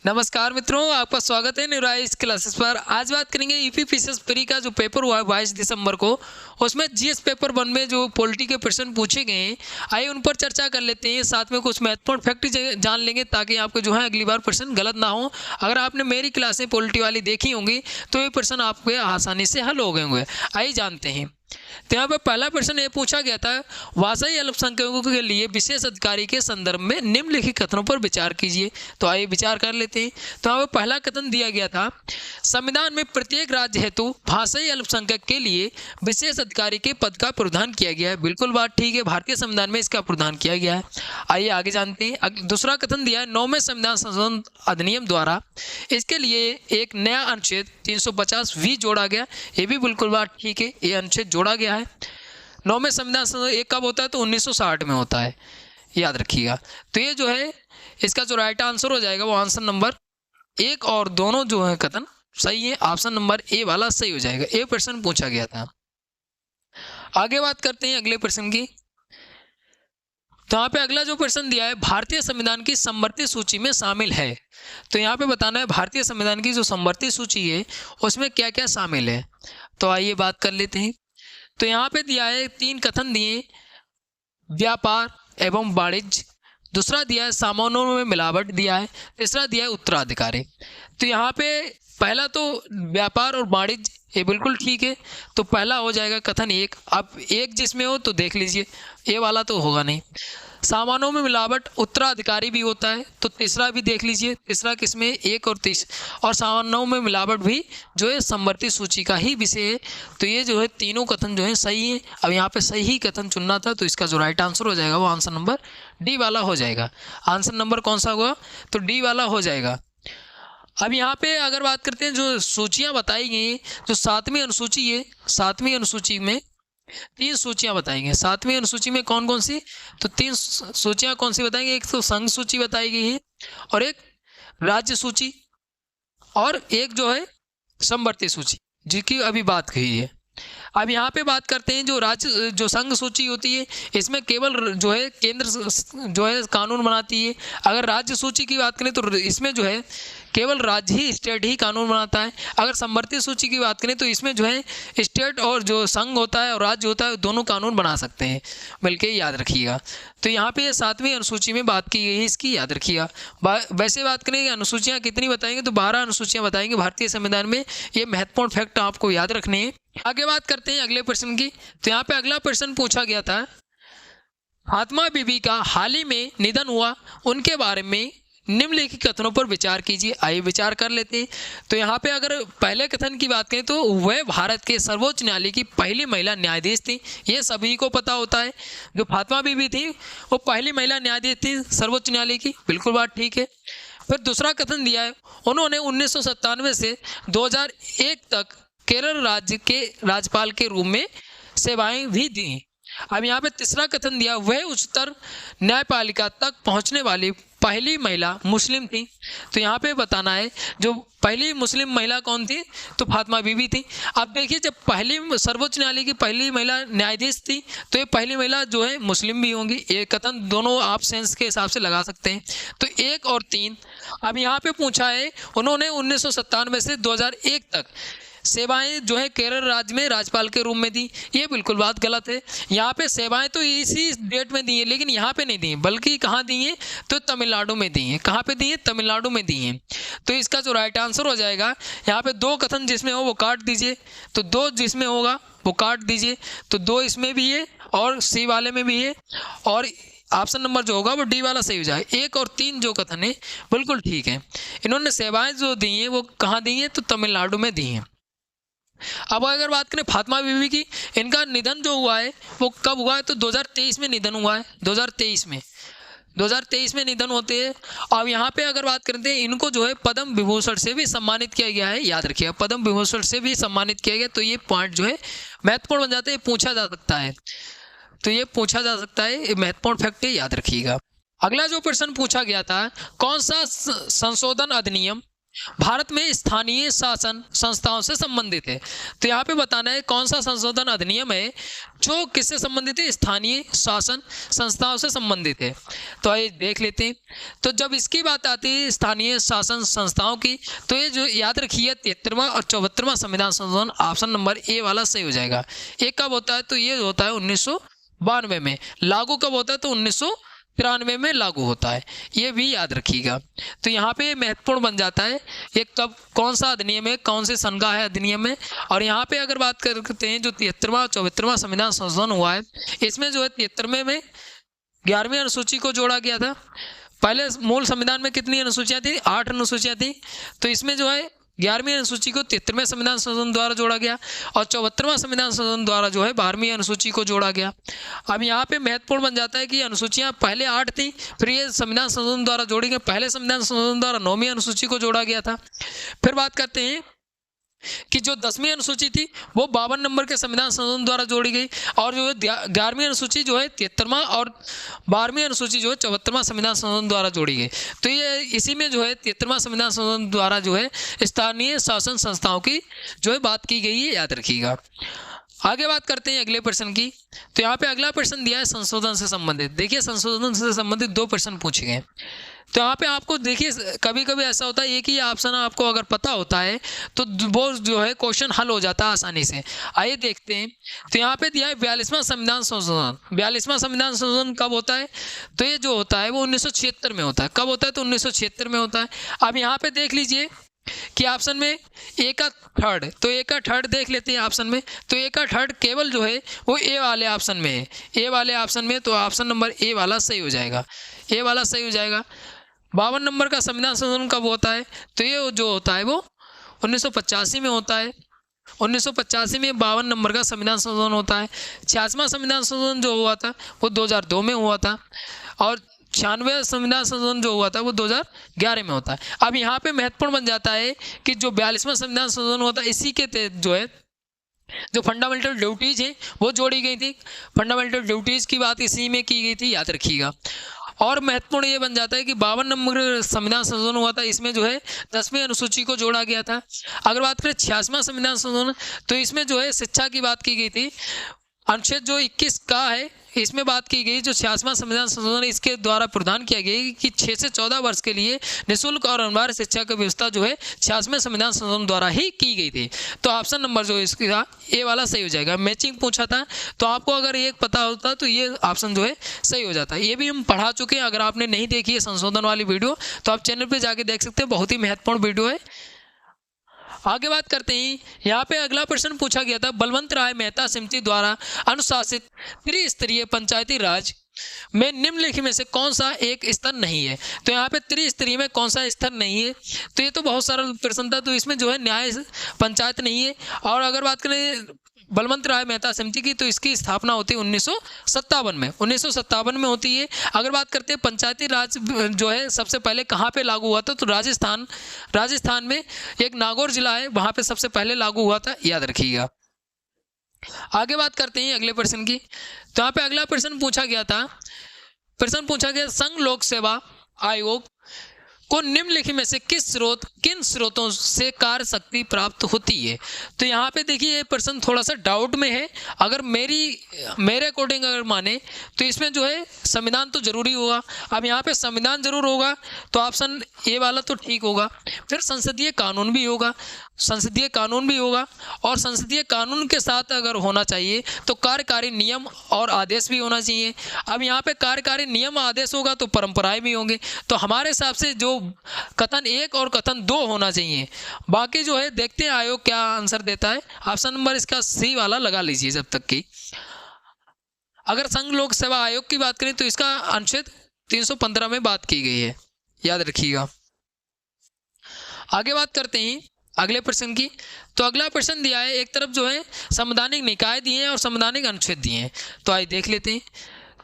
नमस्कार मित्रों, आपका स्वागत है न्यूराइज क्लासेस पर। आज बात करेंगे यूपी पीसीएस प्री का जो पेपर हुआ है 22 दिसंबर को, उसमें जीएस पेपर 1 में जो पॉलिटी के प्रश्न पूछे गए हैं, आइए उन पर चर्चा कर लेते हैं। साथ में कुछ महत्वपूर्ण फैक्ट जान लेंगे ताकि आपको जो है अगली बार प्रश्न गलत ना हो। अगर आपने मेरी क्लासें पॉलिटी वाली देखी होंगी तो ये प्रश्न आपके आसानी से हल हो गए होंगे। आइए जानते हैं। तो यहाँ पर पहला प्रश्न ये पूछा गया था, भाषाई अल्पसंख्यकों के लिए विशेष अधिकारी के संदर्भ में निम्नलिखित कथनों पर विचार कीजिए। तो आइए विचार कर लेते हैं। तो यहाँ पर पहला कथन दिया गया था, संविधान में प्रत्येक राज्य हेतु भाषाई अल्पसंख्यक के लिए विशेष अधिकारी के पद का प्रावधान किया गया है। बिल्कुल बात ठीक है, भारतीय संविधान में इसका प्रावधान किया गया है। आइए आगे जानते हैं। दूसरा कथन दिया है, 9वें संविधान संशोधन अधिनियम द्वारा इसके लिए एक नया अनुच्छेद 350 जोड़ा गया। ये भी बिल्कुल बात ठीक है, ये अनुच्छेद जोड़ा गया है। 9वें संविधान संशोधन एक कब होता है? तो 1960 में होता है, याद रखिएगा। तो ये जो है इसका जो राइट आंसर हो जाएगा वो आंसर नंबर 1 और दोनों जो है कथन सही है। ऑप्शन नंबर ए वाला सही हो जाएगा। ये प्रश्न पूछा गया था। आगे बात करते हैं अगले प्रश्न की। तो यहाँ पे अगला जो प्रश्न दिया है, भारतीय संविधान की समवर्ती सूची में शामिल है। तो यहाँ पे बताना है भारतीय संविधान की जो समवर्ती सूची है उसमें क्या क्या शामिल है। तो आइए बात कर लेते हैं। तो यहाँ पे दिया है 3 कथन दिए, व्यापार एवं वाणिज्य, दूसरा दिया है सामानों में मिलावट दिया है, तीसरा दिया है उत्तराधिकारी। तो यहाँ पे पहला तो व्यापार और वाणिज्य ये बिल्कुल ठीक है, तो पहला हो जाएगा कथन 1। अब 1 जिसमें हो तो देख लीजिए, ये वाला तो होगा नहीं। सामानों में मिलावट उत्तराधिकारी भी होता है, तो तीसरा भी देख लीजिए। तीसरा किसमें? 1 और 30। और सामानों में मिलावट भी जो है समवर्ती सूची का ही विषय है। तो ये जो है तीनों कथन जो है सही है। अब यहाँ पे सही कथन चुनना था, तो इसका जो राइट आंसर हो जाएगा वो आंसर नंबर डी वाला हो जाएगा। आंसर नंबर कौन सा होगा? तो डी वाला हो जाएगा। अब यहाँ पे अगर बात करते हैं जो सूचियाँ बताई गई, जो 7वीं अनुसूची है, 7वीं अनुसूची में 3 सूचियाँ बताएंगे। 7वीं अनुसूची में कौन कौन सी? तो 3 सूचियाँ कौन सी बताएंगे? एक तो संघ सूची बताई गई है, और एक राज्य सूची, और एक जो है समवर्ती सूची जिसकी अभी बात कही है। अब यहाँ पे बात करते हैं जो संघ सूची होती है, इसमें केवल जो है केंद्र जो है कानून बनाती है। अगर राज्य सूची की बात करें तो इसमें जो है केवल राज्य ही, स्टेट ही कानून बनाता है। अगर समवर्ती सूची की बात करें तो इसमें जो है स्टेट और जो संघ होता है और राज्य होता है दोनों कानून बना सकते हैं। मिलके याद रखिएगा। तो यहाँ पे 7वीं अनुसूची में बात की गई है, इसकी याद रखिएगा। वैसे बात करें अनुसूचियाँ कितनी बताएंगे, तो 12 अनुसूचियाँ बताएंगे भारतीय संविधान में। ये महत्वपूर्ण फैक्ट आपको याद रखने हैं। आगे बात करते हैं अगले प्रश्न की। तो यहाँ पे अगला प्रश्न पूछा गया था, फातिमा बीबी का हाल ही में निधन हुआ, उनके बारे में निम्नलिखित कथनों पर विचार कीजिए। आइए विचार कर लेते हैं। तो यहाँ पे अगर पहले कथन की बात करें तो वह भारत के सर्वोच्च न्यायालय की पहली महिला न्यायाधीश थी। ये सभी को पता होता है। जो फातिमा बीबी थी वो पहली महिला न्यायाधीश थी सर्वोच्च न्यायालय की। बिल्कुल बात ठीक है। फिर दूसरा कथन दिया है, उन्होंने 1997 से 2001 तक केरल राज्य के राज्यपाल के रूप में सेवाएं भी दी। अब यहाँ पे तीसरा कथन दिया, वह उच्चतर न्यायपालिका तक पहुँचने वाली पहली महिला मुस्लिम थी। तो यहाँ पे बताना है जो पहली मुस्लिम महिला कौन थी, तो फातिमा बीबी थी। अब देखिए जब पहली सर्वोच्च न्यायालय की पहली महिला न्यायाधीश थी तो ये पहली महिला जो है मुस्लिम भी होंगी। ये कथन दोनों आप सेंस के हिसाब से लगा सकते हैं। तो 1 और 3। अब यहाँ पे पूछा है उन्होंने 1997 से 2001 तक सेवाएं जो है केरल राज्य में राज्यपाल के रूप में दी। ये बिल्कुल बात गलत है। यहाँ पे सेवाएं तो इसी डेट में दी है, लेकिन यहाँ पे नहीं दी है, बल्कि कहाँ दी है? तो तमिलनाडु में दी है। कहाँ पे दी है? तमिलनाडु में दी है। तो इसका जो राइट आंसर हो जाएगा, यहाँ पे 2 कथन जिसमें हो वो काट दीजिए, तो 2 जिसमें होगा वो काट दीजिए। तो 2 इसमें भी है और सी वाले में भी है, और ऑप्शन नंबर जो होगा वो डी वाला सही हो जाएगा। 1 और 3 जो कथन है बिल्कुल ठीक है। इन्होंने सेवाएं जो दी हैं वो कहाँ दी हैं? तो तमिलनाडु में दी हैं। अब अगर बात करें फातिमा बीबी की, इनका निधन जो हुआ है वो कब हुआ है? तो 2023 में निधन हुआ है। 2023 में निधन होते हैं। अब यहाँ पे अगर बात करते हैं इनको जो है पद्म विभूषण से भी सम्मानित किया गया है। याद रखिएगा, पद्म विभूषण से भी सम्मानित किया गया। तो ये पॉइंट जो है महत्वपूर्ण बन जाते हैं, पूछा जा सकता है। तो ये पूछा जा सकता है, ये महत्वपूर्ण फैक्ट है, याद रखिएगा। अगला जो प्रश्न पूछा गया था, कौन सा संशोधन अधिनियम भारत में स्थानीय शासन संस्थाओं से संबंधित है। तो यहाँ पे बताना है कौन सा संशोधन अधिनियम है जो किससे संबंधित है, स्थानीय शासन संस्थाओं से संबंधित है। तो आइए देख लेते हैं। तो जब इसकी बात आती है स्थानीय शासन संस्थाओं की, तो ये जो याद रखिए 73वां और 74वां संविधान संशोधन ऑप्शन नंबर ए वाला सही हो जाएगा। ये कब होता है, तो ये होता है 1992 में। लागू कब होता है, तो 1993 में लागू होता है, ये भी याद रखिएगा। तो यहाँ पे महत्वपूर्ण बन जाता है ये कब कौन सा अधिनियम है, कौन से सन का है अधिनियम है। और यहाँ पे अगर बात करते हैं जो 73वां और 74वां संविधान संशोधन हुआ है, इसमें जो है 73वें में 11वीं अनुसूची को जोड़ा गया था। पहले मूल संविधान में कितनी अनुसूचियाँ थी, 8 अनुसूचियाँ थी। तो इसमें जो है 11वीं अनुसूची को 73वें संविधान संशोधन द्वारा जोड़ा गया और 74वां संविधान संशोधन द्वारा जो है 12वीं अनुसूची को जोड़ा गया। अब यहाँ पे महत्वपूर्ण बन जाता है कि अनुसूचियाँ पहले 8 थी, फिर ये संविधान संशोधन द्वारा जोड़ी गई। पहले संविधान संशोधन द्वारा 9वीं अनुसूची को जोड़ा गया था। फिर बात करते हैं कि जो 10वीं अनुसूची थी वो 52 नंबर के संविधान संशोधन द्वारा जोड़ी गई और जो है 11वीं अनुसूची जो है 73वां और 12वीं अनुसूची जो है 74वां संविधान संशोधन द्वारा जोड़ी गई। तो ये इसी में जो है 73वां संविधान संशोधन द्वारा जो है स्थानीय शासन संस्थाओं की जो है बात की गई है, याद रखिएगा। आगे बात करते हैं अगले प्रश्न की। तो यहाँ पे अगला प्रश्न दिया है संशोधन से संबंधित। देखिए संशोधन से संबंधित 2 प्रश्न पूछे गए। तो यहाँ पे आपको देखिए कभी कभी ऐसा होता है एक ही ऑप्शन आपको अगर पता होता है तो वो जो है क्वेश्चन हल हो जाता है आसानी से। आइए देखते हैं। तो यहाँ पे दिया है 42वां संविधान संशोधन। 42वां संविधान संशोधन कब होता है, तो ये जो होता है वो 1976 में होता है। कब होता है, तो 1976 में होता है। अब यहाँ पे देख लीजिए कि ऑप्शन में ए का थर्ड, तो ए का थर्ड देख लेते हैं ऑप्शन में। तो ए का थर्ड केवल जो है वो ए वाले ऑप्शन में है, ए वाले ऑप्शन में। तो ऑप्शन नंबर ए वाला सही हो जाएगा, ए वाला सही हो जाएगा। 52 नंबर का संविधान संशोधन कब होता है, तो ये जो होता है वो 1985 में होता है। 1985 में 52 नंबर का संविधान संशोधन होता है। 86वां संविधान संशोधन जो हुआ था वो 2002 में हुआ था और 96वां संविधान संशोधन जो हुआ था वो 2011 में होता है। अब यहाँ पे महत्वपूर्ण बन जाता है कि जो 42वां संविधान संशोधन होता है इसी के तहत जो है जो फंडामेंटल ड्यूटीज है वो जोड़ी गई थी। फंडामेंटल ड्यूटीज की बात इसी में की गई थी, याद रखिएगा। और महत्वपूर्ण ये बन जाता है कि 52 नंबर संविधान संशोधन हुआ था, इसमें जो है 10वीं अनुसूची को जोड़ा गया था। अगर बात करें 86वां संविधान संशोधन, तो इसमें जो है शिक्षा की बात की गई थी। अनुच्छेद जो 21 का है इसमें बात की गई, जो 86वां संविधान संशोधन इसके द्वारा प्रदान किया गया कि 6 से 14 वर्ष के लिए निःशुल्क और अनिवार्य शिक्षा की व्यवस्था जो है 86वें संविधान संशोधन द्वारा ही की गई थी। तो ऑप्शन नंबर जो इसका ए वाला सही हो जाएगा। मैचिंग पूछा था तो आपको अगर ये पता होता तो ये ऑप्शन जो है सही हो जाता है। ये भी हम पढ़ा चुके हैं, अगर आपने नहीं देखी है संशोधन वाली वीडियो तो आप चैनल पर जाके देख सकते हैं, बहुत ही महत्वपूर्ण वीडियो है। आगे बात करते हैं, यहाँ पे अगला प्रश्न पूछा गया था बलवंत राय मेहता समिति द्वारा अनुशासित त्रिस्तरीय पंचायती राज में निम्नलिखित में से कौन सा एक स्तर नहीं है। तो यहाँ पे त्रिस्तरीय में कौन सा स्तर नहीं है, तो ये तो बहुत सारा प्रश्न था। तो इसमें जो है न्याय पंचायत नहीं है। और अगर बात करें बलवंत राय मेहता समिति की तो इसकी स्थापना होती है 1957 में, 1957 में होती है। अगर बात करते हैं पंचायती राज जो है सबसे पहले कहाँ पे लागू हुआ था, तो राजस्थान में एक नागौर जिला है वहाँ पे सबसे पहले लागू हुआ था, याद रखिएगा। आगे बात करते हैं अगले प्रश्न की। तो यहाँ पे अगला प्रश्न पूछा गया संघ लोक सेवा आयोग को निम्नलिखित में से किन स्रोतों से कार्य शक्ति प्राप्त होती है। तो यहाँ पे देखिए ये प्रश्न थोड़ा सा डाउट में है। अगर मेरे अकॉर्डिंग अगर माने तो इसमें जो है संविधान तो जरूरी होगा। अब यहाँ पे संविधान जरूर होगा तो ऑप्शन ए वाला तो ठीक होगा। फिर संसदीय कानून भी होगा और संसदीय कानून के साथ अगर होना चाहिए तो कार्यकारी नियम और आदेश भी होना चाहिए। अब यहाँ पे कार्यकारी नियम आदेश होगा तो परंपराएं भी होंगे। तो हमारे हिसाब से जो कथन 1 और कथन 2 होना चाहिए। बाकी जो है देखते हैं आयोग क्या आंसर देता है। ऑप्शन नंबर इसका सी वाला लगा लीजिए जब तक कि। अगर संघ लोक सेवा आयोग की बात करें तो इसका अनुच्छेद 315 में बात की गई है, याद रखिएगा। आगे बात करते हैं अगले प्रश्न की। तो अगला प्रश्न दिया है, एक तरफ जो है संवैधानिक निकाय दिए हैं और संवैधानिक अनुच्छेद दिए हैं। तो आइए देख लेते हैं।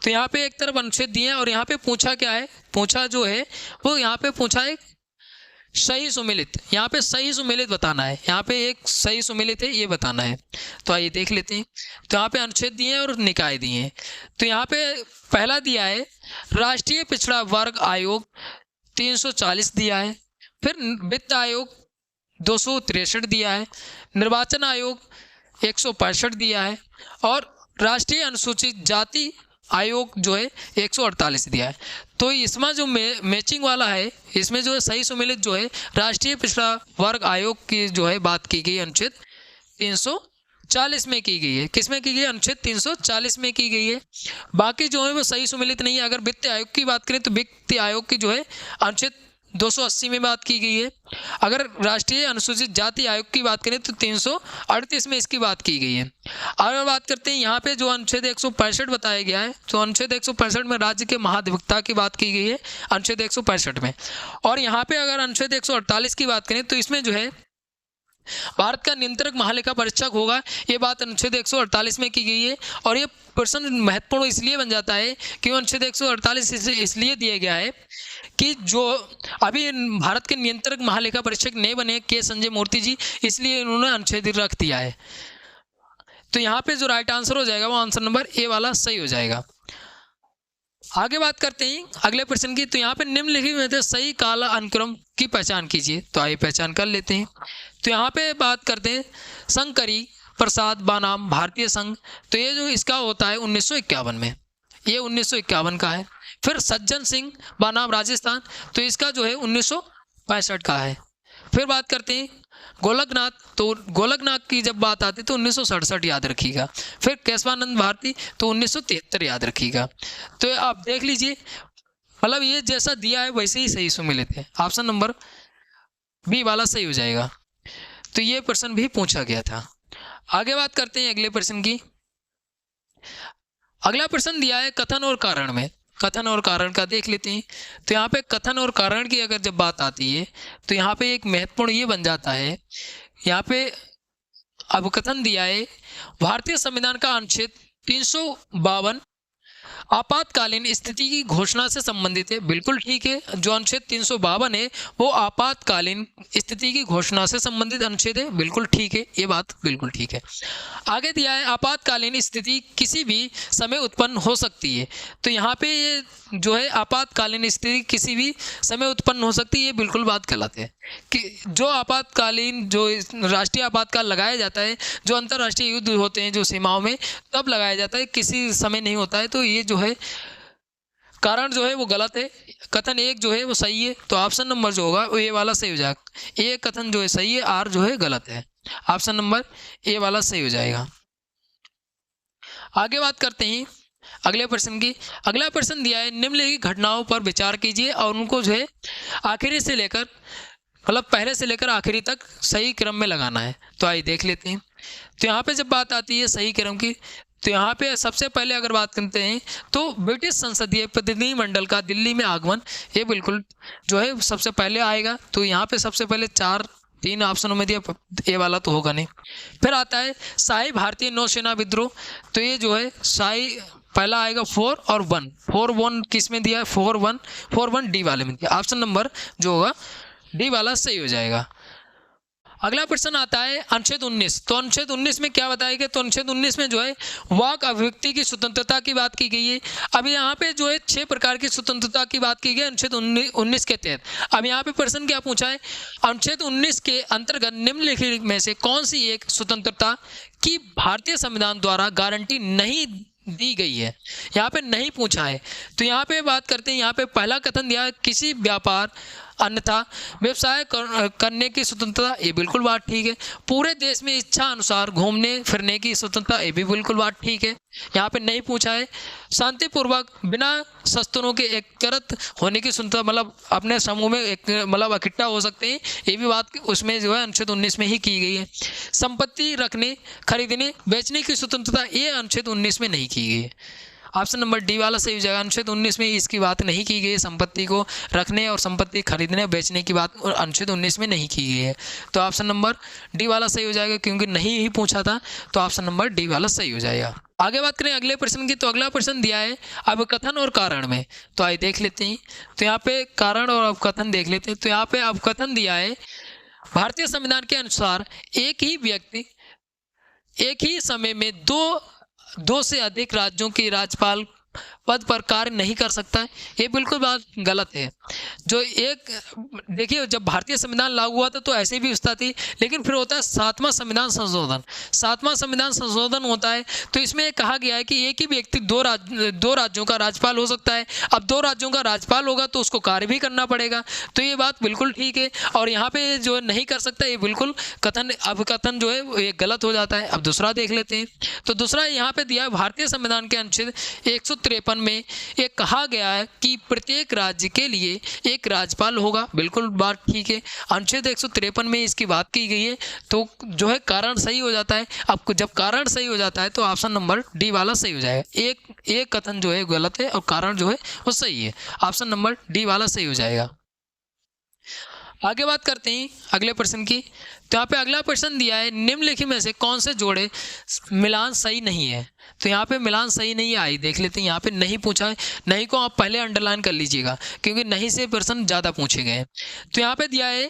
तो यहाँ पे एक तरफ अनुच्छेद दिए हैं और यहाँ पे पूछा क्या है, पूछा जो है वो यहाँ पे पूछा है सही सुमेलित। यहाँ पे सही सुमेलित बताना है, यहाँ पे एक सही सुमेलित है ये बताना है। तो आइए देख लेते हैं। तो यहाँ पे अनुच्छेद दिए हैं और निकाय दिए हैं। तो यहाँ पे पहला दिया है राष्ट्रीय पिछड़ा वर्ग आयोग 340 दिया है। फिर वित्त आयोग 263 दिया है, निर्वाचन आयोग 165 दिया है और राष्ट्रीय अनुसूचित जाति आयोग जो है 148 दिया है। तो इसमें जो मैचिंग वाला है, इसमें जो है सही सुमेलित जो है राष्ट्रीय पिछड़ा वर्ग आयोग की जो है बात की गई अनुच्छेद 340 में की गई है। किस में की गई है? अनुच्छेद 340 में की गई है। बाकी जो है वो सही सुमेलित नहीं है। अगर वित्त आयोग की बात करें तो वित्त आयोग की जो है अनुच्छेद 280 में बात की गई है। अगर राष्ट्रीय अनुसूचित जाति आयोग की बात करें तो 338 में इसकी बात की गई है। अगर बात करते हैं यहाँ पे जो अनुच्छेद 165 बताया गया है, तो अनुच्छेद 165 में राज्य के महाधिवक्ता की बात की गई है अनुच्छेद 165 में। और यहाँ पे अगर अनुच्छेद 148 की बात करें तो इसमें जो है भारत का नियंत्रक महालेखा परीक्षक होगा, ये बात अनुच्छेद 148 में की गई है। और ये प्रश्न महत्वपूर्ण इसलिए बन जाता है कि अनुच्छेद 148 इसलिए दिया गया है कि जो अभी भारत के नियंत्रक महालेखा परीक्षक नहीं बने के संजय मूर्ति जी, इसलिए इन्होंने अनुच्छेद रख दिया है। तो यहाँ पे जो राइट आंसर हो जाएगा वो आंसर नंबर ए वाला सही हो जाएगा। आगे बात करते हैं अगले प्रश्न की। तो यहाँ पे निम्नलिखित में से सही काल अनुक्रम की पहचान कीजिए। तो आइए पहचान कर लेते हैं। तो यहाँ पे बात करते हैं शंकरी प्रसाद बनाम भारतीय संघ। तो ये जो इसका होता है 1951 में, ये 1951 का है। फिर सज्जन सिंह बनाम राजस्थान, तो इसका जो है 1965 का है। फिर बात करते हैं गोलकनाथ, तो गोलकनाथ की जब बात आती है तो 1967 याद रखिएगा। फिर केशवानंद भारती तो 1973 याद रखिएगा। तो आप देख लीजिए, मतलब ये जैसा दिया है वैसे ही सही सुमेलित है। ऑप्शन नंबर बी वाला सही हो जाएगा। तो ये प्रश्न भी पूछा गया था। आगे बात करते हैं अगले प्रश्न की। अगला प्रश्न दिया है कथन और कारण में। कथन और कारण का देख लेते हैं। तो यहाँ पे कथन और कारण की अगर जब बात आती है तो यहाँ पे एक महत्वपूर्ण ये बन जाता है, यहाँ पे अब कथन दिया है भारतीय संविधान का अनुच्छेद 352 आपातकालीन स्थिति की घोषणा से संबंधित है। बिल्कुल ठीक है, जो अनुच्छेद 352 है वो आपातकालीन स्थिति की घोषणा से संबंधित अनुच्छेद है। बिल्कुल ठीक है, ये बात बिल्कुल ठीक है। आगे दिया है आपातकालीन स्थिति किसी भी समय उत्पन्न हो सकती है। तो यहाँ पे ये जो है आपातकालीन स्थिति किसी भी समय उत्पन्न हो सकती है, ये बिल्कुल बात गलत है। कि जो आपातकालीन जो राष्ट्रीय आपातकाल लगाया जाता है, जो अंतर्राष्ट्रीय युद्ध होते हैं जो सीमाओं में, तब लगाया जाता है, किसी समय नहीं होता है। तो ये जो है कारण जो है वो गलत है। कथन एक जो है वो सही है। तो ऑप्शन नंबर जो होगा वो ए वाला सही हो जाएगा। ए कथन जो है सही है, आर जो है गलत है। ऑप्शन नंबर ए वाला सही हो जाएगा। आगे बात करते हैं अगले प्रश्न की। अगला प्रश्न दिया है निम्नलिखित घटनाओं पर विचार कीजिए और उनको जो है आखिरी से लेकर मतलब पहले से लेकर आखिरी तक सही क्रम में लगाना है। तो आइए देख लेते हैं। तो यहाँ पे जब बात आती है सही क्रम की, तो यहाँ पे सबसे पहले अगर बात करते हैं तो ब्रिटिश संसदीय प्रतिनिधिमंडल का दिल्ली में आगमन, ये बिल्कुल जो है सबसे पहले आएगा। तो यहाँ पे सबसे पहले 3 ऑप्शनों में दिया, ए वाला तो होगा नहीं। फिर आता है शाही भारतीय नौसेना विद्रोह, तो ये जो है शाही पहला आएगा 4 और 1। 4-1 किस में दिया है? 4-1 डी वाले में दिया। ऑप्शन नंबर जो होगा डी वाला सही हो जाएगा। अगला प्रश्न आता है अनुच्छेद 19। तो अनुच्छेद 19 में क्या बताया गया? तो अनुच्छेद 19 में जो है वाक अभिव्यक्ति की स्वतंत्रता की बात की गई है। अब यहाँ पे जो है 6 प्रकार की स्वतंत्रता की बात की गई है अनुच्छेद 19 के तहत। अब यहाँ पे प्रश्न क्या पूछा है? अनुच्छेद 19 के अंतर्गत निम्नलिखित में से कौन सी एक स्वतंत्रता की भारतीय संविधान द्वारा गारंटी नहीं दी गई है? यहाँ पे नहीं पूछा है। तो यहाँ पे बात करते हैं, यहाँ पे पहला कथन दिया है किसी व्यापार अन्यथा व्यवसाय करने की स्वतंत्रता, ये बिल्कुल बात ठीक है। पूरे देश में इच्छा अनुसार घूमने फिरने की स्वतंत्रता, ये भी बिल्कुल बात ठीक है। यहाँ पे नहीं पूछा है शांतिपूर्वक बिना शस्त्रों के एकत्रित होने की स्वतंत्रता, मतलब अपने समूह में मतलब इकट्ठा हो सकते हैं, ये भी बात उसमें जो है अनुच्छेद 19 में ही की गई है। संपत्ति रखने खरीदने बेचने की स्वतंत्रता, ये अनुच्छेद 19 में नहीं की गई है। ऑप्शन नंबर डी वाला सही हो जाएगा। अनुच्छेद 19 में इसकी बात नहीं की गई है, संपत्ति को रखने और संपत्ति खरीदने बेचने की बात अनुच्छेद 19 में नहीं की गई है। तो ऑप्शन नंबर डी वाला सही हो जाएगा, क्योंकि नहीं ही पूछा था। तो ऑप्शन नंबर डी वाला सही हो जाएगा। आगे बात करें अगले प्रश्न की। तो अगला प्रश्न दिया है अब कथन और कारण में। तो आइए देख लेते हैं। तो यहाँ पे कारण और अवकथन देख लेते हैं। तो यहाँ पे अवकथन दिया है भारतीय संविधान के अनुसार एक ही व्यक्ति एक ही समय में दो से अधिक राज्यों के राज्यपाल पद पर कार्य नहीं कर सकता है, ये बिल्कुल बात गलत है। जो एक देखिए, जब भारतीय संविधान लागू हुआ था तो ऐसी भी व्यवस्था थी, लेकिन फिर होता है 7वां संविधान संशोधन। 7वां संविधान संशोधन होता है तो इसमें कहा गया है कि एक ही व्यक्ति दो राज्यों का राज्यपाल हो सकता है। अब 2 राज्यों का राज्यपाल होगा तो उसको कार्य भी करना पड़ेगा, तो ये बात बिल्कुल ठीक है। और यहाँ पे जो है नहीं कर सकता, ये बिल्कुल कथन जो है ये गलत हो जाता है। अब दूसरा देख लेते हैं, तो दूसरा यहाँ पे दिया है भारतीय संविधान के अनुच्छेद 153 में ये कहा गया है कि प्रत्येक राज्य के लिए एक राज्यपाल होगा। बिल्कुल बात ठीक है, अनुच्छेद 153 में इसकी बात की गई है, तो जो है कारण सही हो जाता है। अब जब कारण सही हो जाता है तो ऑप्शन नंबर डी वाला सही हो जाएगा। एक कथन जो है गलत है और कारण जो है वो सही है, ऑप्शन नंबर डी वाला सही हो जाएगा। आगे बात करते हैं अगले प्रश्न की, तो यहाँ पे अगला प्रश्न दिया है निम्नलिखित में से कौन से जोड़े मिलान सही नहीं है। तो यहाँ पे मिलान सही नहीं है, आई देख लेते हैं। यहाँ पे नहीं पूछा है, नहीं को आप पहले अंडरलाइन कर लीजिएगा क्योंकि नहीं से प्रश्न ज़्यादा पूछे गए हैं। तो यहाँ पे दिया है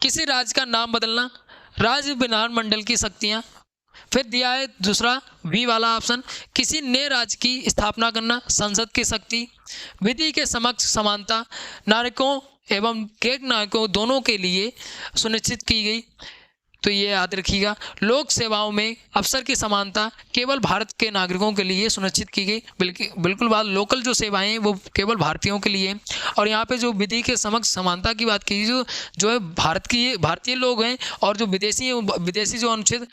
किसी राज्य का नाम बदलना, राज्य विधानमंडल की शक्तियाँ, फिर दिया है दूसरा बी वाला ऑप्शन किसी नए राज्य की स्थापना करना, संसद की शक्ति, विधि के समक्ष समानता, नागरिकों एवं गैर नागरिकों दोनों के लिए सुनिश्चित की गई। तो ये याद रखिएगा, लोक सेवाओं में अवसर की समानता केवल भारत के नागरिकों के लिए सुनिश्चित की गई। बिल्कुल बात, लोकल जो सेवाएं हैं वो केवल भारतीयों के लिए। और यहाँ पे जो विधि के समक्ष समानता की बात की, जो है भारतीय लोग हैं और जो विदेशी हैं, विदेशी जो अनुच्छेद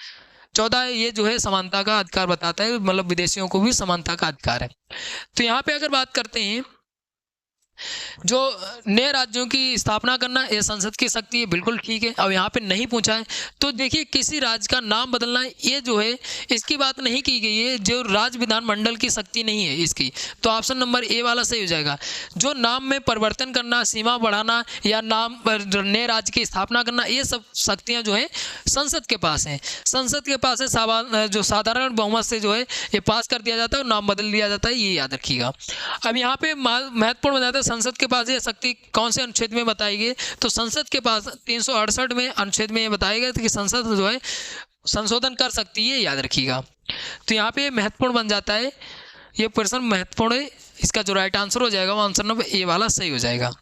14 है ये जो है समानता का अधिकार बताता है, मतलब विदेशियों को भी समानता का अधिकार है। तो यहाँ पे अगर बात करते हैं जो नए राज्यों की स्थापना करना, ये संसद की शक्ति है, बिल्कुल ठीक है। अब यहाँ पे नहीं पूछा है, तो देखिए किसी राज्य का नाम बदलना, ये जो है इसकी बात नहीं की गई है, जो राज्य विधानमंडल की शक्ति नहीं है इसकी, तो ऑप्शन नंबर ए वाला सही हो जाएगा। जो नाम में परिवर्तन करना, सीमा बढ़ाना या नाम नए राज्य की स्थापना करना, ये सब शक्तियाँ जो है संसद के पास हैं। संसद के पास है, जो साधारण बहुमत से जो है ये पास कर दिया जाता है और नाम बदल दिया जाता है, ये याद रखिएगा। अब यहाँ पे महत्वपूर्ण हो जाता है संसद के पास ये शक्ति कौन से अनुच्छेद में बताई गई, तो संसद के पास 368 में अनुच्छेद में ये बताया गया था कि संसद जो है संशोधन कर सकती है, याद रखिएगा। तो यहाँ पे महत्वपूर्ण बन जाता है, ये प्रश्न महत्वपूर्ण है। इसका जो राइट आंसर हो जाएगा वो आंसर नंबर ए वाला सही हो जाएगा।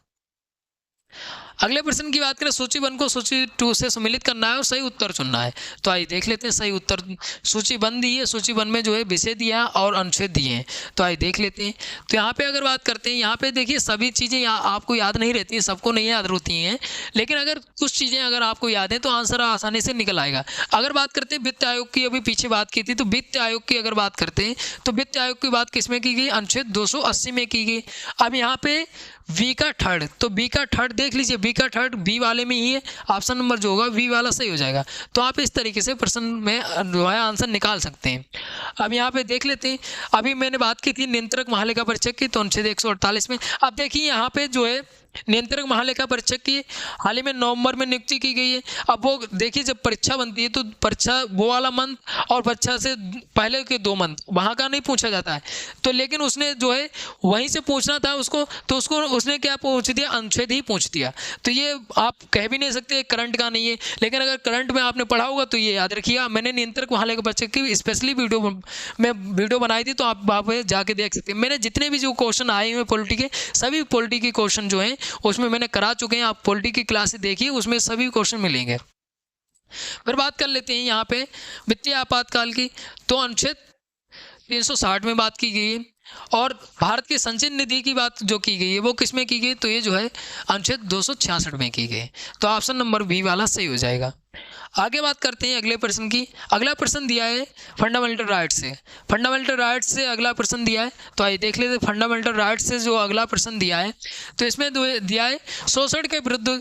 अगले प्रश्न की बात करें, सूची 1 को सूची 2 से सम्मिलित करना है और सही उत्तर चुनना है। तो आइए देख लेते हैं सही उत्तर। सूची 1 दी है, सूची 1 में जो है विषय दिया और अनुच्छेद दिए हैं, तो आइए देख लेते हैं। तो यहाँ पे अगर बात करते हैं, यहाँ पे देखिए सभी चीज़ें आपको याद नहीं रहती हैं, सबको नहीं याद होती हैं, लेकिन अगर कुछ चीज़ें अगर आपको याद हैं तो आंसर आसानी से निकल आएगा। अगर बात करते हैं वित्त आयोग की, अभी पीछे बात की थी, तो वित्त आयोग की अगर बात करते हैं तो वित्त आयोग की बात किस में की गई, अनुच्छेद 280 में की गई। अब यहाँ पे बी का थर्ड, तो बी का थर्ड देख लीजिए, बी का थर्ड बी वाले में ही है, ऑप्शन नंबर जो होगा बी वाला सही हो जाएगा। तो आप इस तरीके से प्रश्न में जो है आंसर निकाल सकते हैं। अब यहाँ पे देख लेते हैं, अभी मैंने बात की थी नियंत्रक महालेखा परीक्षक की, तो अनुच्छेद 148 में। अब देखिए यहाँ पे जो है नियंत्रक महालेखा परीक्षक की हाल ही में नवंबर में नियुक्ति की गई है। अब वो देखिए जब परीक्षा बनती है तो परीक्षा वो वाला मंथ और परीक्षा से पहले के 2 मंथ वहाँ का नहीं पूछा जाता है, तो लेकिन उसने जो है वहीं से पूछना था उसको, तो उसने क्या पूछ दिया, अनुच्छेद ही पूछ दिया। तो ये आप कह भी नहीं सकते करंट का नहीं है, लेकिन अगर करंट में आपने पढ़ा होगा तो ये याद रखिएगा। मैंने नियंत्रक महालेखा परीक्षक की स्पेशली वीडियो बनाई थी, तो आप जाके देख सकते हैं। मैंने जितने भी जो क्वेश्चन आए हुए पॉलिटी के, सभी पॉलिटी के क्वेश्चन जो हैं उसमें मैंने करा चुके हैं। आप पॉलिटी की क्लास देखिए, उसमें सभी क्वेश्चन मिलेंगे। फिर बात कर लेते हैं यहाँ पे वित्तीय आपातकाल की, तो अनुच्छेद 360 में बात की गई है और भारत की संचित निधि की बात जो की गई है वो किस में की गई, तो ये जो है अनुच्छेद 266 में की गई। तो ऑप्शन नंबर बी वाला सही हो जाएगा। आगे बात करते हैं अगले प्रश्न की। अगला प्रश्न दिया है फंडामेंटल राइट्स से, फंडामेंटल राइट्स से अगला प्रश्न दिया है, तो आइए देख लेते हैं फंडामेंटल राइट्स से जो अगला प्रश्न दिया है। तो इसमें दिया है शोषण के विरुद्ध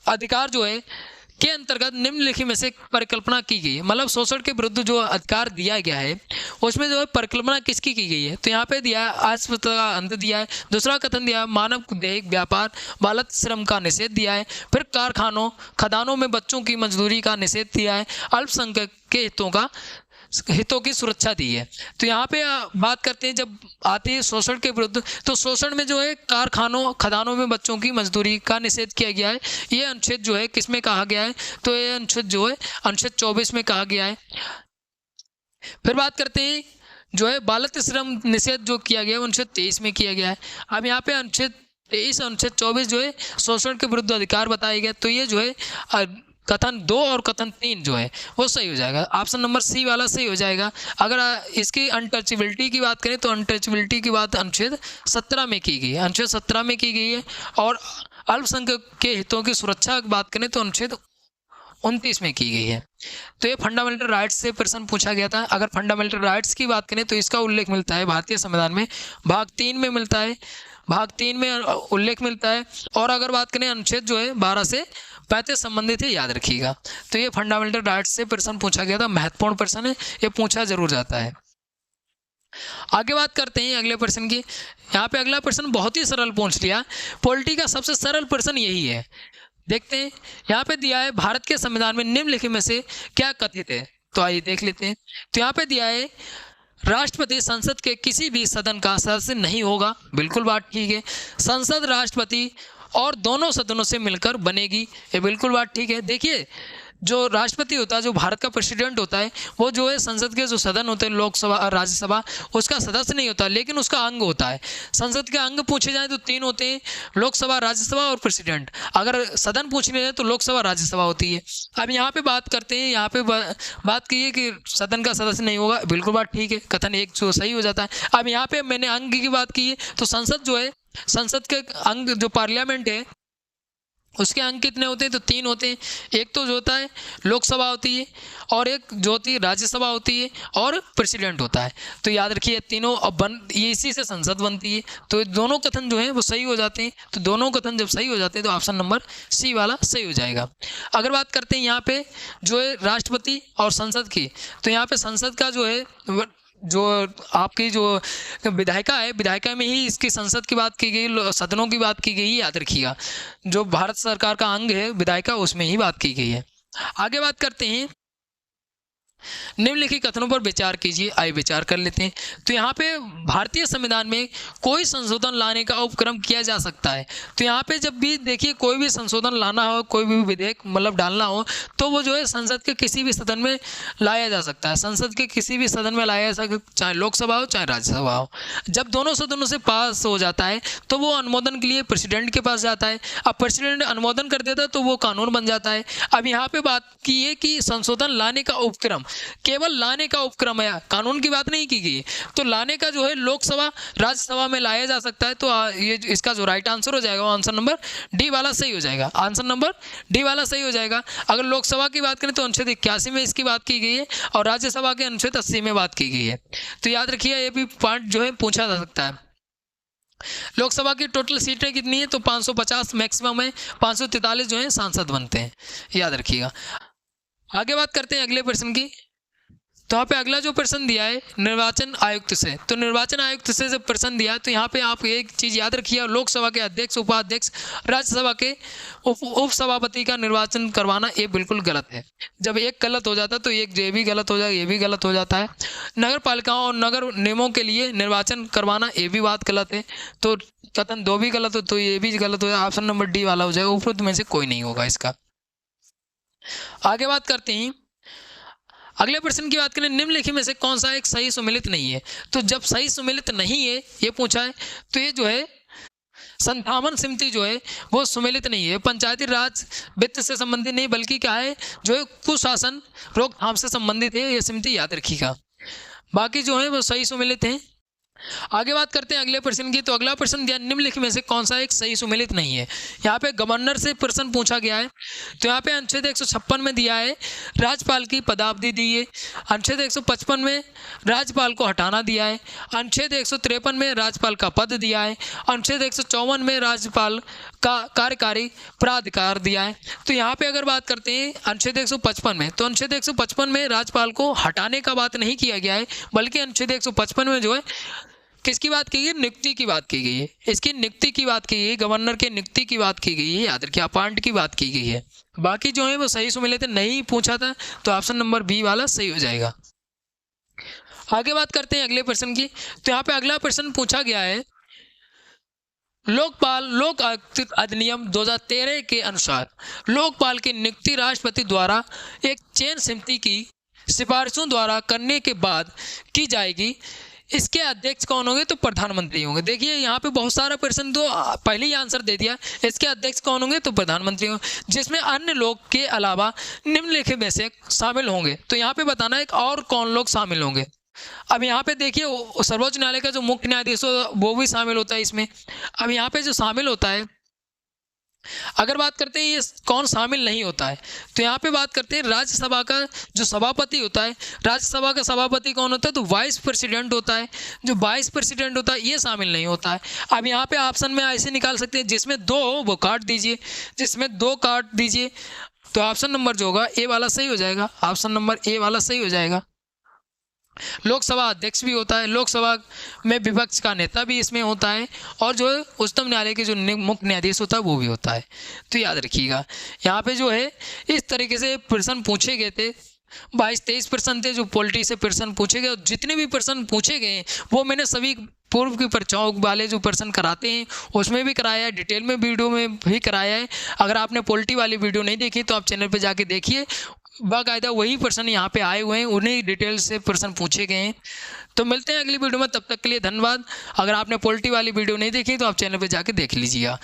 अधिकार जो है के अंतर्गत निम्नलिखित में से परिकल्पना की गई है, मतलब शोषण के विरुद्ध जो अधिकार दिया गया है उसमें जो है परिकल्पना किसकी की गई है। तो यहाँ पे दिया है अस्पृश्यता का अंत दिया है, दूसरा कथन दिया है मानव दैहिक व्यापार बाल श्रम का निषेध दिया है, फिर कारखानों खदानों में बच्चों की मजदूरी का निषेध दिया है, अल्पसंख्यक के हितों की सुरक्षा दी है। तो यहाँ पे बात करते हैं जब आती है शोषण के विरुद्ध, तो शोषण में जो है कारखानों खदानों में बच्चों की मजदूरी का निषेध किया गया है। ये अनुच्छेद जो है किस में कहा गया है, तो ये अनुच्छेद जो है अनुच्छेद 24 में कहा गया है। फिर बात करते हैं जो है बालक श्रम निषेध जो किया गया है अनुच्छेद 23 में किया गया है। अब यहाँ पे अनुच्छेद 23 अनुच्छेद 24 जो है शोषण के विरुद्ध अधिकार बताए गए, तो ये जो है कथन 2 और कथन 3 जो है वो सही हो जाएगा। ऑप्शन नंबर सी वाला सही हो जाएगा। अगर इसकी अनटचेबिलिटी की बात करें तो अनटचेबिलिटी की बात अनुच्छेद 17 में की गई है, अनुच्छेद 17 में की गई है। और अल्पसंख्यक के हितों की सुरक्षा की बात करें तो अनुच्छेद 29 में की गई है। तो ये फंडामेंटल राइट्स से प्रश्न पूछा गया था। अगर फंडामेंटल राइट्स की बात करें तो इसका उल्लेख मिलता है भारतीय संविधान में भाग 3 में मिलता है, भाग 3 में उल्लेख मिलता है। और अगर बात करें अनुच्छेद जो है 12 से 35 संबंधित है, याद रखिएगा। तो ये फंडामेंटल राइट्स से प्रश्न पूछा गया था, महत्वपूर्ण प्रश्न है, ये पूछा जरूर जाता है। आगे बात करते हैं अगले प्रश्न की। यहाँ पे अगला प्रश्न बहुत ही सरल पूछ लिया, पॉलिटी का सबसे सरल प्रश्न यही है। देखते हैं यहाँ पे दिया है भारत के संविधान में निम्नलिखित में से क्या कथित है, तो आइए देख लेते हैं। तो यहाँ पे दिया है राष्ट्रपति संसद के किसी भी सदन का सदस्य नहीं होगा, बिल्कुल बात ठीक है। संसद राष्ट्रपति और दोनों सदनों से मिलकर बनेगी, ये बिल्कुल बात ठीक है। देखिए जो राष्ट्रपति होता है, जो भारत का प्रेसिडेंट होता है, वो जो है संसद के जो सदन होते हैं लोकसभा और राज्यसभा, उसका सदस्य नहीं होता, लेकिन उसका अंग होता है। संसद के अंग पूछे जाए तो 3 होते हैं, लोकसभा, राज्यसभा और प्रेसिडेंट। अगर सदन पूछने जाए तो लोकसभा राज्यसभा होती है। अब यहाँ पे बात करते हैं, यहाँ पे बात की है कि सदन का सदस्य नहीं होगा, बिल्कुल बात ठीक है, कथन 1 जो सही हो जाता है। अब यहाँ पे मैंने अंग की बात की है, तो संसद जो है, संसद के अंग जो पार्लियामेंट है उसके अंग कितने होते हैं, तो 3 होते हैं। एक तो जो होता है लोकसभा होती है, और एक जो होती है राज्यसभा होती है, और प्रेसिडेंट होता है। तो याद रखिए तीनों अब ये इसी से संसद बनती है। तो दोनों कथन जो हैं वो सही हो जाते हैं। तो दोनों कथन जब सही हो जाते हैं तो ऑप्शन नंबर सी वाला सही हो जाएगा। अगर बात करते हैं यहाँ पे जो है राष्ट्रपति और संसद की, तो यहाँ पे संसद का जो है जो आपकी जो विधायिका है, विधायिका में ही इसकी संसद की बात की गई, सदनों की बात की गई, याद रखिएगा। जो भारत सरकार का अंग है विधायिका, उसमें ही बात की गई है। आगे बात करते हैं निम्नलिखित कथनों पर विचार कीजिए, आइए विचार कर लेते हैं। तो यहाँ पे भारतीय संविधान में कोई संशोधन लाने का उपक्रम किया जा सकता है। तो यहाँ पे जब भी देखिए कोई भी संशोधन लाना हो, कोई भी विधेयक मतलब डालना हो, तो वो जो है संसद के किसी भी सदन में लाया जा सकता है। संसद के किसी भी सदन में लाया जा सकता है, चाहे लोकसभा हो चाहे राज्यसभा हो। जब दोनों सदनों से पास हो जाता है तो वो अनुमोदन के लिए प्रेसिडेंट के पास जाता है। अब प्रेसिडेंट अनुमोदन कर देता है तो वो कानून बन जाता है। अब यहाँ पे बात की है कि संशोधन लाने का उपक्रम, केवल लाने का उपक्रम है, कानून की बात नहीं की गई। तो लाने का जो है लोकसभा राज्यसभा में लाया जा सकता है। तो ये इसका जो राइट आंसर हो जाएगा आंसर नंबर डी वाला सही हो जाएगा। आंसर नंबर डी वाला सही हो जाएगा। अगर लोकसभा की बात करें तो अनुच्छेद 81 में इसकी बात की गई है, और राज्यसभा के अनुच्छेद 80 में बात की गई है। तो याद रखिए ये भी पॉइंट जो है पूछा जा सकता है। लोकसभा की टोटल सीटें कितनी है, तो 550 मैक्सिमम है, 543 जो है सांसद बनते हैं, याद रखिएगा। आगे बात करते हैं अगले प्रश्न की। तो यहाँ पे अगला जो प्रश्न दिया है निर्वाचन आयुक्त से, तो निर्वाचन आयुक्त से जब प्रश्न दिया है तो यहाँ पे आप एक चीज़ याद रखिए, लोकसभा के अध्यक्ष, उपाध्यक्ष, राज्यसभा के उप सभापति का निर्वाचन करवाना ये बिल्कुल गलत है। जब एक गलत हो जाता है तो एक ये भी गलत हो जाएगा, ये भी गलत हो जाता है। नगर पालिकाओं और नगर निगमों के लिए निर्वाचन करवाना ये भी बात गलत है। तो कथन 2 भी गलत हो तो ये भी गलत हो जाएगा। ऑप्शन नंबर डी वाला हो जाएगा, उपरोक्त में से कोई नहीं होगा इसका। आगे बात करते हैं अगले प्रश्न की बात करें, निम्नलिखित में से कौन सा एक सही सुमेलित नहीं है। तो जब सही सुमेलित नहीं है ये पूछा है तो ये जो है संथावन समिति जो है वो सुमेलित नहीं है, पंचायती राज वित्त से संबंधित नहीं, बल्कि क्या है जो है कुशासन रोकथाम से संबंधित है, ये समिति याद रखिएगा। बाकी जो है वो सही सुमेलित हैं। आगे बात करते हैं अगले प्रश्न की। तो अगला प्रश्न दिया निम्नलिखित में से कौन सा एक सही सुमेलित नहीं है। यहाँ पे गवर्नर से प्रश्न पूछा गया है। तो यहाँ पे अनुच्छेद 156 में दिया है राज्यपाल की पदावधि दी है, अनुच्छेद 155 में राज्यपाल को हटाना दिया है, अनुच्छेद 153 में राज्यपाल का पद दिया है, अनुच्छेद 154 में राज्यपाल का कार्यकारी प्राधिकार दिया है। तो यहाँ पे अगर बात करते हैं अनुच्छेद 155 में, तो अनुच्छेद 155 में राज्यपाल को हटाने का बात नहीं किया गया है, बल्कि अनुच्छेद 155 में जो है किसकी बात की गई, नियुक्ति की बात की गई है। इसकी नियुक्ति की बात की गई है, गवर्नर के नियुक्ति की बात की गई है, याद रखिए अपॉइंट की बात की गई है। बाकी जो है वो सही सुमेलित नहीं पूछा था, तो ऑप्शन नंबर बी वाला सही हो जाएगा। आगे बात करते हैं अगले प्रश्न की। तो यहाँ पे अगला प्रश्न पूछा गया है लोकपाल लोक आयुक्त अधिनियम 2013 के अनुसार लोकपाल की नियुक्ति राष्ट्रपति द्वारा एक चयन समिति की सिफारिशों द्वारा करने के बाद की जाएगी। इसके अध्यक्ष कौन होंगे? तो प्रधानमंत्री होंगे। देखिए यहाँ पे बहुत सारा प्रश्न तो पहले ही आंसर दे दिया। इसके अध्यक्ष कौन होंगे? तो प्रधानमंत्री होंगे, जिसमें अन्य लोग के अलावा निम्नलिखित में से शामिल होंगे। तो यहाँ पे बताना है और कौन लोग शामिल होंगे। अब यहाँ पे देखिए सर्वोच्च न्यायालय का जो मुख्य न्यायाधीश हो वो भी शामिल होता है इसमें। अब यहाँ पे जो शामिल होता है, अगर बात करते हैं ये कौन शामिल नहीं होता है, तो यहाँ पे बात करते हैं राज्यसभा का जो सभापति होता है। राज्यसभा का सभापति कौन होता है? तो वाइस प्रेसिडेंट होता है। जो वाइस प्रेसिडेंट होता है ये शामिल नहीं होता है। अब यहाँ पे ऑप्शन में ऐसे निकाल सकते हैं जिसमें 2 हो वो काट दीजिए, जिसमें 2 काट दीजिए। तो ऑप्शन नंबर जो होगा ए वाला सही हो जाएगा। ऑप्शन नंबर ए वाला सही हो जाएगा। लोकसभा अध्यक्ष भी होता है, लोकसभा में विपक्ष का नेता भी इसमें होता है, और जो उच्चतम न्यायालय के जो मुख्य न्यायाधीश होता है वो भी होता है। तो याद रखिएगा यहाँ पे जो है इस तरीके से प्रश्न पूछे गए थे। 22-23 प्रश्न थे जो पॉलिटी से प्रश्न पूछे गए, और जितने भी प्रश्न पूछे गए वो मैंने सभी पूर्व की परीक्षाओं वाले जो प्रश्न कराते हैं उसमें भी कराया है, डिटेल में वीडियो में भी कराया है। अगर आपने पॉलिटी वाली वीडियो नहीं देखी तो आप चैनल पे जाके देखिए, बाकायदा वही प्रश्न यहाँ पे आए हुए हैं, उन्हीं डिटेल से प्रश्न पूछे गए हैं। तो मिलते हैं अगली वीडियो में, तब तक के लिए धन्यवाद। अगर आपने पॉलिटी वाली वीडियो नहीं देखी तो आप चैनल पे जाके देख लीजिएगा।